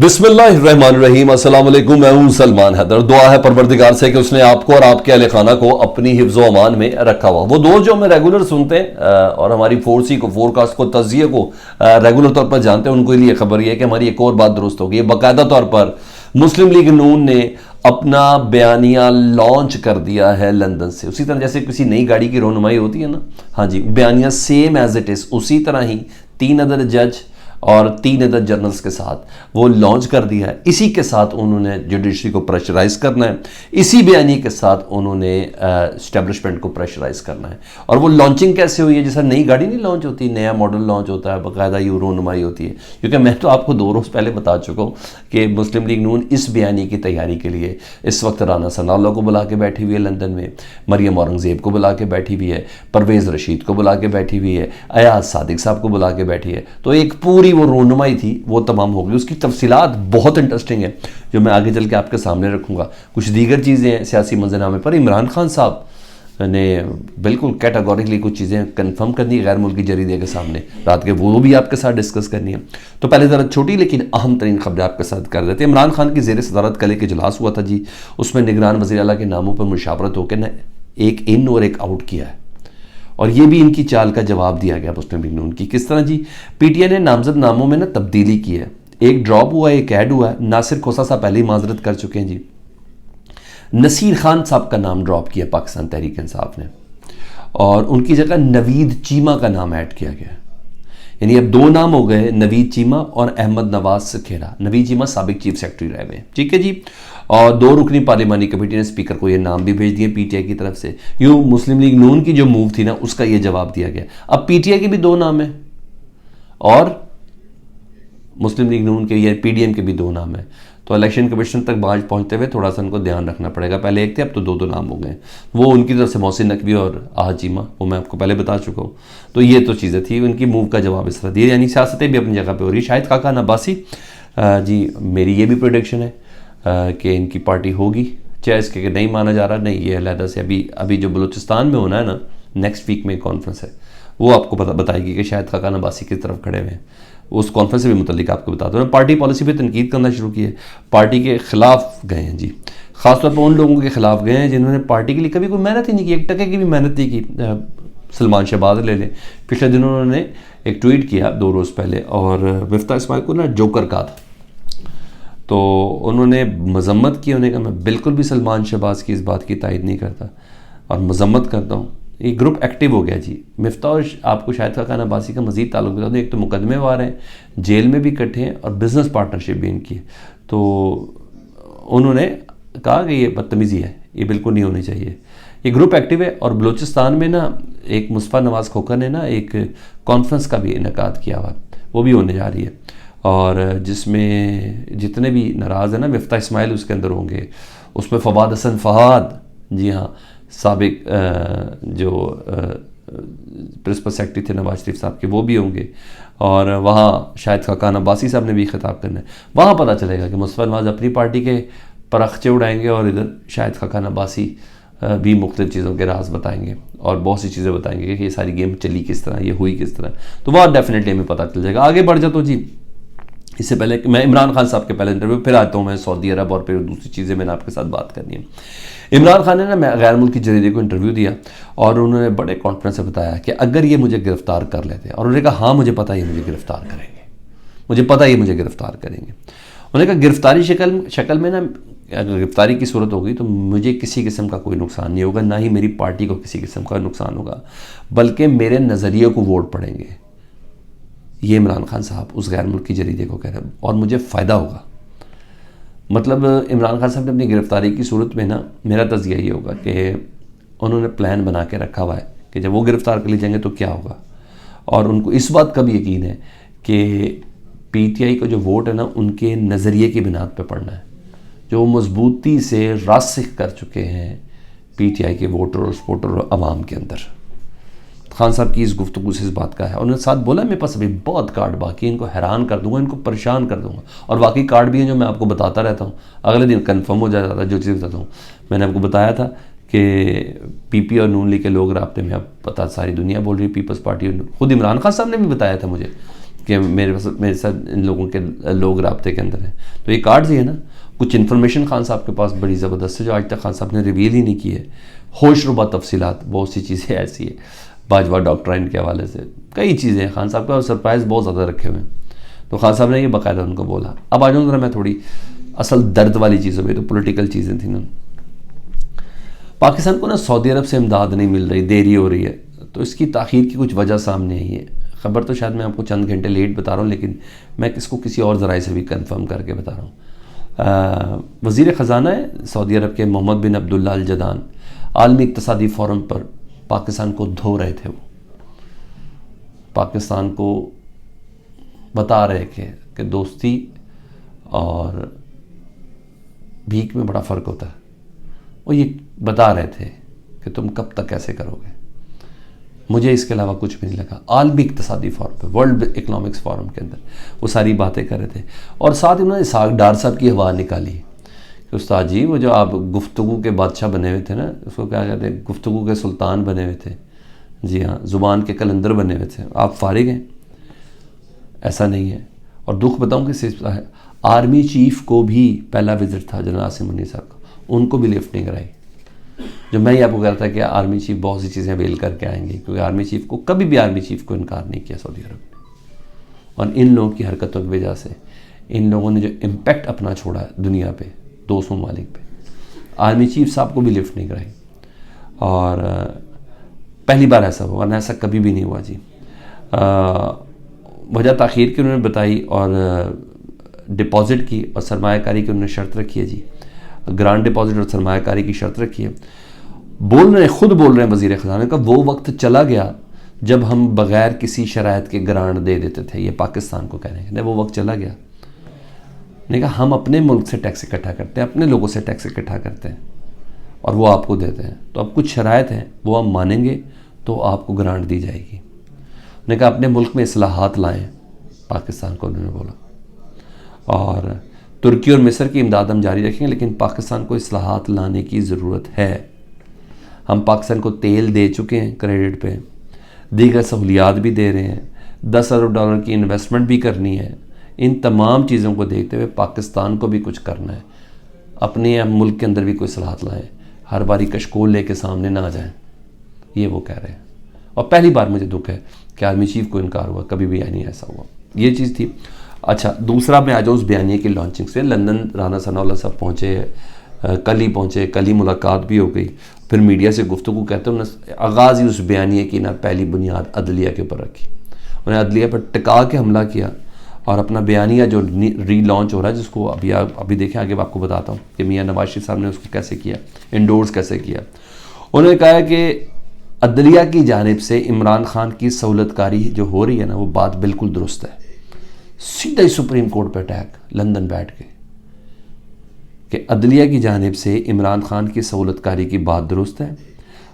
बिस्मिल्लाहिर्रहमानिर्रहीम। अस्सलाम वालेकुम। मैं हूं सलमान हैदर। दुआ है परवरदिगार से कि उसने आपको और आपके अहले खाना को अपनी हिफ्ज़ो अमान में रखा हुआ। वो दोस्त जो हमें रेगुलर सुनते हैं और हमारी फोरसी को, फोरकास्ट को, तज़िये को रेगुलर तौर पर जानते हैं, उनको लिए खबर यह है कि हमारी एक और बात दुरुस्त होगी। बाकायदा तौर पर मुस्लिम लीग नून ने अपना बयानिया लॉन्च कर दिया है लंदन से। उसी तरह जैसे किसी नई गाड़ी की रोनुमाई होती है ना, हाँ जी, बयानिया सेम एज इट इज़ उसी तरह ही 3 अदद जज और 3 अदद जर्नल्स के साथ वो लॉन्च कर दिया है। इसी के साथ उन्होंने जुडिशरी को प्रेशराइज करना है, इसी बयानी के साथ उन्होंने इस्टेब्लिशमेंट को प्रेशराइज करना है। और वो लॉन्चिंग कैसे हुई है? जैसा नई गाड़ी नहीं लॉन्च होती, नया मॉडल लॉन्च होता है, बाकायदा ये रोनुमाई होती है। क्योंकि मैं तो आपको 2 रोज़ पहले बता चुका हूँ कि मुस्लिम लीग नून इस बयानी की तैयारी के लिए इस वक्त राना सनाउल्लाह को बुला के बैठी हुई है लंदन में, मरियम औरंगज़ेब को बुला के बैठी हुई है, परवेज़ रशीद को बुला के बैठी हुई है, अयाज सादिक साहब को बुला के बैठी है। तो एक पूरी वो रोनुमाई थी वो तमाम हो गई। उसकी तफसीलात बहुत इंटरेस्टिंग है जो मैं आगे चल के आपके सामने रखूँगा। कुछ दीगर चीज़ें हैं सियासी मंजरनामे पर। इमरान खान साहब ने बिल्कुल कैटेगोरिकली कुछ चीज़ें कंफर्म करनी है गैर मुल्की जरीदे के सामने रात के, वो भी आपके साथ डिस्कस करनी है। तो पहले ज़रा छोटी लेकिन अहम तरीन खबरें आपके साथ कर देते हैं। इमरान खान की ज़ेर सदारत कल एक इजलास हुआ था जी, उसमें निगरान वज़ीर आला के नामों पर मुशावरत होकर न एक इन और एक आउट किया है। और ये भी इनकी चाल का जवाब दिया गया मुस्लिम लीग नून की। किस तरह जी? पीटीआई ने नामजद नामों में ना तब्दीली की है। एक ड्रॉप हुआ है, एक ऐड हुआ है। नासिर खोसा साहब पहले ही माजरत कर चुके हैं जी। नसीर खान साहब का नाम ड्रॉप किया पाकिस्तान तहरीक इंसाफ ने, और उनकी जगह नवीद चीमा का नाम ऐड किया गया। यानी अब 2 नाम हो गए, नवीद चीमा और अहमद नवाज खेरा। नवीद चीमा साबिक चीफ सेक्रेटरी रहे हुए, ठीक है जी। और 2 रुकनी पार्लिमानी कमेटी ने स्पीकर को ये नाम भी भेज दिए पीटीआई की तरफ से। यूँ मुस्लिम लीग नून की जो मूव थी ना, उसका ये जवाब दिया गया। अब पीटीआई के भी 2 नाम हैं और मुस्लिम लीग नून के या पीडीएम के भी 2 नाम हैं। तो इलेक्शन कमीशन तक बाज पहुंचते हुए थोड़ा सा उनको ध्यान रखना पड़ेगा। पहले एक थे, अब तो 2 नाम हो गए। वो उनकी तरफ से मोहसिन नकवी और आहा चीमा, वो मैं आपको पहले बता चुका हूँ। तो ये तो चीज़ें थी, उनकी मूव का जवाब इस तरह दिया। यानी सियासतें भी अपनी जगह पे हो रही है। शाहिद खाकान अब्बासी जी, मेरी ये भी प्रोडिक्शन है कि इनकी पार्टी होगी, चाहे इसके नहीं माना जा रहा नहीं, ये अलहदा से अभी जो बलूचिस्तान में होना है ना, नेक्स्ट वीक में कॉन्फ्रेंस है, वो आपको बताएगी कि शायद खाकान अब्बासी किस तरफ खड़े हुए हैं। उस कॉन्फ्रेंस से भी मुतल्लिक आपको बता दूँ। पार्टी पॉलिसी पर तनकीद करना शुरू की है, पार्टी के खिलाफ गए हैं जी। ख़ासतौर पर उन लोगों के खिलाफ गए हैं जिन्होंने पार्टी के लिए कभी कोई मेहनत ही नहीं की, 1 टके की भी मेहनत नहीं की। सलमान शहबाज ले लें, पिछले दिनों उन्होंने एक ट्वीट किया 2 रोज़ पहले, और मिफ्ता इस्माइल को ना जोकर कहा था, तो उन्होंने मजम्मत की। उन्होंने कहा मैं बिल्कुल भी सलमान शहबाज की इस बात की तायद नहीं करता और मजम्मत करता हूँ। ये ग्रुप एक्टिव हो गया जी। मिफ्ता और आपको शायद खाकान अब्बासी का मज़ीद ताल्लुक बता दूँ, एक तो मुकदमे वार हैं, जेल में भी इकट्ठे हैं और बिज़नेस पार्टनरशिप भी इनकी है। तो उन्होंने कहा कि ये बदतमीज़ी है, ये बिल्कुल नहीं होनी चाहिए। ये ग्रुप एक्टिव है। और बलूचिस्तान में ना एक मुस्तफ़ा नवाज़ खोखर ने ना एक कॉन्फ्रेंस का भी इनेकाद किया हुआ, वो भी होने जा रही है, और जिसमें जितने भी नाराज़ हैं ना, मिफ्ता इस्माइल उसके अंदर होंगे, उसमें फवाद हसन फहाद, जी हाँ, साबिक जो प्रिंसिपल सेक्रेटरी थे नवाज शरीफ साहब के, वो भी होंगे। और वहाँ शायद खाकान अब्बासी साहब ने भी खिताब करना है। वहाँ पता चलेगा कि मुस्तफ़ा नवाज़ अपनी पार्टी के परखचे उड़ाएंगे और इधर शायद खाकान अब्बासी भी मुख्तलिफ चीज़ों के राज बताएंगे और बहुत सी चीज़ें बताएंगे कि ये सारी गेम चली किस तरह, ये हुई किस तरह। तो वह डेफिनेटली हमें पता चल जाएगा। आगे बढ़ जाता तो जी, इससे पहले कि मैं इमरान खान साहब के पहले इंटरव्यू फिर आता हूँ मैं सऊदी अरब और फिर दूसरी चीज़ें मैंने आपके साथ बात करनी है। इमरान खान ने ना गैर मुल्की जरीदे को इंटरव्यू दिया और उन्होंने बड़े कॉन्फिडेंस से बताया कि अगर ये मुझे गिरफ्तार कर लेते हैं, और उन्होंने कहा हाँ मुझे पता है ये मुझे गिरफ्तार करेंगे, मुझे पता है ये मुझे गिरफ्तार करेंगे। उन्होंने कहा गिरफ्तारी शक्ल में ना, अगर गिरफ्तारी की सूरत होगी तो मुझे किसी किस्म का कोई नुकसान नहीं होगा, ना ही मेरी पार्टी को किसी किस्म का नुकसान होगा, बल्कि मेरे नज़रिए को वोट पड़ेंगे। ये इमरान खान साहब उस गैर मुल्की जरीदे को कह रहे हैं, और मुझे फ़ायदा होगा। मतलब इमरान खान साहब ने अपनी गिरफ्तारी की सूरत में ना, मेरा तज़किया ये होगा कि उन्होंने प्लान बना के रखा हुआ है कि जब वो गिरफ़्तार कर लिए जाएंगे तो क्या होगा। और उनको इस बात का भी यकीन है कि पीटीआई का जो वोट है ना, उनके नज़रिए की बिनाद पे पड़ना है, जो मजबूती से रासिख कर चुके हैं पीटीआई के वोटर और सपोर्टर और अवाम के अंदर। खान साहब की इस गुफ्तगू से इस बात का है। उन्होंने साथ बोला मेरे पास अभी बहुत कार्ड बाकी है, इनको हैरान कर दूंगा, इनको परेशान कर दूंगा। और बाकी कार्ड भी हैं जो मैं आपको बताता रहता हूँ, अगले दिन कंफर्म हो जाता था जो चीज़ बताता हूँ। मैंने आपको बताया था कि पीपी और नून लीग के लोग राब्ते में, अब पता सारी दुनिया बोल रही है पीपल्स पार्टी, खुद इमरान खान साहब ने भी बताया था मुझे कि मेरे साथ इन लोगों के लोग राब्ते के अंदर हैं। तो ये कार्ड्स ही है ना, कुछ इन्फॉर्मेशन खान साहब के पास बड़ी ज़बरदस्त है जो आज तक खान साहब ने रिवील ही नहीं की है। होशरुबा तफसीलात, बहुत सी चीज़ें ऐसी है बाजवा डॉक्ट्राइन के हवाले से, कई चीज़ें हैं खान साहब का, सरप्राइज़ बहुत ज़्यादा रखे हुए हैं। तो खान साहब ने ये बाकायदा उनको बोला। अब आ जाऊँ ज़रा मैं थोड़ी असल दर्द वाली चीज़ों में, तो पॉलिटिकल चीज़ें थी ना। पाकिस्तान को ना सऊदी अरब से इमदाद नहीं मिल रही, देरी हो रही है, तो इसकी ताख़ीर की कुछ वजह सामने आई है। ख़बर तो शायद मैं आपको चंद घंटे लेट बता रहा हूँ, लेकिन मैं इसको किसी और ज़राए से भी कंफर्म करके बता रहा हूँ। वज़ीर ख़जाना है सऊदी अरब के मोहम्मद बिन अब्दुल्ला अल जदान आलमी इक़्तिसादी फ़ोरम पर पाकिस्तान को धो रहे थे। वो पाकिस्तान को बता रहे थे कि दोस्ती और भीख में बड़ा फ़र्क होता है। वो ये बता रहे थे कि तुम कब तक ऐसे करोगे। मुझे इसके अलावा कुछ भी नहीं लगा। आलमी इक़्तिसादी फ़ोरम पे, वर्ल्ड इकनॉमिक्स फ़ोरम के अंदर वो सारी बातें कर रहे थे, और साथ ही उन्होंने इसहाक डार साहब की हवा निकाली कि उस्ताद जी वो जो आप गुफ्तगू के बादशाह बने हुए थे ना, उसको क्या कहते हैं, गुफ्तगू के सुल्तान बने हुए थे। जी हाँ, ज़ुबान के कलंदर बने हुए थे, आप फारिग हैं। ऐसा नहीं है। और दुख बताऊँ कि सिर्फ आर्मी चीफ़ को भी पहला विज़िट था जनरल आसिम मुनीर साहब का, उनको भी लिफ्ट नहीं कराई। जो मैं ही आपको कह रहा था कि आर्मी चीफ़ बहुत सी चीज़ें वेल करके आएंगे, क्योंकि आर्मी चीफ़ को कभी भी आर्मी चीफ़ को इनकार नहीं किया सऊदी अरब ने। और इन लोगों की हरकतों की वजह से इन लोगों ने जो इम्पेक्ट अपना छोड़ा है दुनिया पे, 200 ममालिक पे, आर्मी चीफ़ साहब को भी लिफ्ट नहीं कराई। और पहली बार ऐसा हुआ, वरना ऐसा कभी भी नहीं हुआ जी। वजह ताख़ीर की उन्होंने बताई, और डिपॉज़िट की और सरमायाकारी की उन्होंने शर्त रखी है जी। ग्रांट डिपॉज़िट और सरमायाकारी की शर्त रखी है। खुद बोल रहे हैं वज़ीर ख़ज़ाना का, वो वक्त चला गया जब हम बग़ैर किसी शराइत के ग्रांट दे देते थे। ये पाकिस्तान को कह रहे हैं, वो वक्त चला गया। नहीं कहा, हम अपने मुल्क से टैक्स इकट्ठा करते हैं, अपने लोगों से टैक्स इकट्ठा करते हैं और वो आपको देते हैं। तो अब कुछ शराइत हैं, वो आप मानेंगे तो आपको ग्रांट दी जाएगी। उन्होंने कहा अपने मुल्क में इस्लाहात लाएँ, पाकिस्तान को उन्होंने बोला। और तुर्की और मिस्र की इमदाद हम जारी रखेंगे, लेकिन पाकिस्तान को इस्लाहात लाने की ज़रूरत है। हम पाकिस्तान को तेल दे चुके हैं क्रेडिट पे, दीगर सहूलियात भी दे रहे हैं, 10 अरब डॉलर की इन्वेस्टमेंट भी करनी है। इन तमाम चीज़ों को देखते हुए पाकिस्तान को भी कुछ करना है। अपने मुल्क के अंदर भी कोई इस्लाहात लाएँ, हर बारी कशकोल लेके सामने ना आ जाएँ, ये वो कह रहे हैं। और पहली बार मुझे दुख है कि आर्मी चीफ़ को इनकार हुआ, कभी भी नहीं ऐसा हुआ। ये चीज़ थी। अच्छा, दूसरा मैं आ जाऊँ उस बयानिए की लॉन्चिंग से। लंदन राना सनाउल्लाह साहब पहुँचे, कल ही पहुँचे, कल ही मुलाकात भी हो गई। फिर मीडिया से गुफ्तगू कहते हैं, उन्होंने आगाज़ ही उस बयानिए की ना पहली बुनियाद अदलिया के ऊपर रखी। उन्होंने अदलिया पर टिका के हमला किया और अपना बयानिया जो री लॉन्च हो रहा है, जिसको अभी देखें आगे आपको बताता हूँ कि मियाँ नवाज शरीफ साहब ने उसको कैसे किया, इंडोर्स कैसे किया। उन्होंने कहा है कि अदलिया की जानिब से इमरान खान की सहूलतकारी जो हो रही है ना, वो बात बिल्कुल दुरुस्त है। सीधा ही सुप्रीम कोर्ट पे अटैक लंदन बैठ के कि अदलिया की जानिब से इमरान खान की सहूलतकारी की बात दुरुस्त है,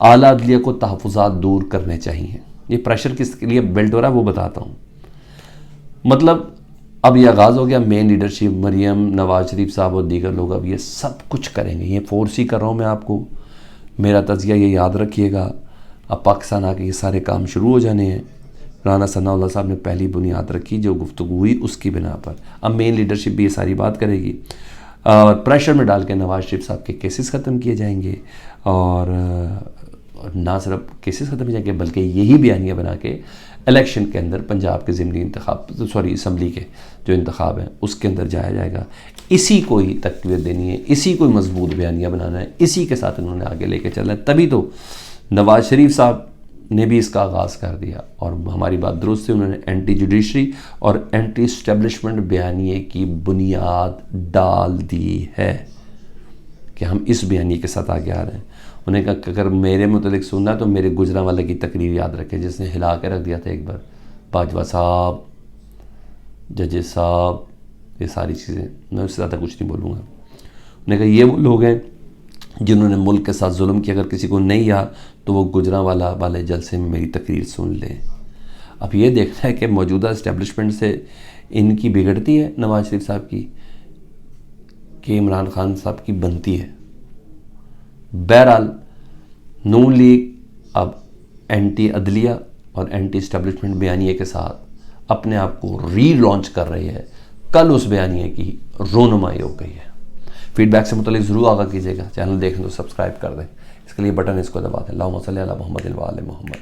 आला अदलिया को तहफ़्फ़ुज़ात दूर करने चाहिए। ये प्रेशर किसके लिए बिल्ड हो रहा है वो बताता हूँ। मतलब अब ये आगाज़ हो गया, मेन लीडरशिप मरियम नवाज शरीफ साहब और दीगर लोग अब ये सब कुछ करेंगे। ये फोर्स ही कर रहा हूँ मैं आपको, मेरा तज़किया ये याद रखिएगा। अब पाकिस्तान आके ये सारे काम शुरू हो जाने हैं। राना सनाउल्लाह साहब ने पहली बुनियाद रखी, जो गुफ्तगू हुई उसकी बिना पर अब मेन लीडरशिप भी ये सारी बात करेगी। और प्रेशर में डाल के नवाज शरीफ साहब के केसेस ख़त्म किए जाएंगे, और ना सिर्फ केसेस ख़त्म किए जाएंगे बल्कि यही बयानिया बना के इलेक्शन के अंदर पंजाब के ज़िमनी इंतखाब, असम्बली के जो इंतखाब हैं उसके अंदर जाया जाएगा। इसी को ही तक़वियत देनी है, इसी को मजबूत बयानिया बनाना है, इसी के साथ इन्होंने आगे लेके चलना है। तभी तो नवाज शरीफ साहब ने भी इसका आगाज़ कर दिया, और हमारी बात दुरुस्त से उन्होंने एंटी जुडिशरी और एंटी इस्टेब्लिशमेंट बयानिए की बुनियाद डाल दी है कि हम इस बयानिए के साथ आगे आ रहे हैं। उन्हें कहा कि अगर मेरे मुतलिक सुनना तो मेरे गुजरांवाला की तकरीर याद रखें, जिसने हिला के रख दिया था एक बार, बाजवा साहब, जजेस साहब, ये सारी चीज़ें। मैं उससे ज़्यादा कुछ नहीं बोलूँगा। उन्हें कहा ये वो लोग हैं जिन्होंने मुल्क के साथ जुल्म किया, अगर किसी को नहीं याद तो वो गुजरांवाला वाले जलसे में मेरी तकरीर सुन लें। अब ये देखना है कि मौजूदा इस्टेब्लिशमेंट से इनकी बिगड़ती है नवाज शरीफ साहब की कि इमरान खान साहब की बनती है। बहरहाल नून लीग अब एंटी अदलिया और एंटी इस्टेब्लिशमेंट बयानिए के साथ अपने आप को री-लॉन्च कर रही है, कल उस बयानिए की रोनुमाई हो गई है। फीडबैक से मुतालिक ज़रूर आगाह कीजिएगा। चैनल देखें तो सब्सक्राइब कर दें, इसके लिए बटन इसको दबा दें। अल्लाहुम्मा सल्ली अला मुहम्मद व आले मुहम्मद।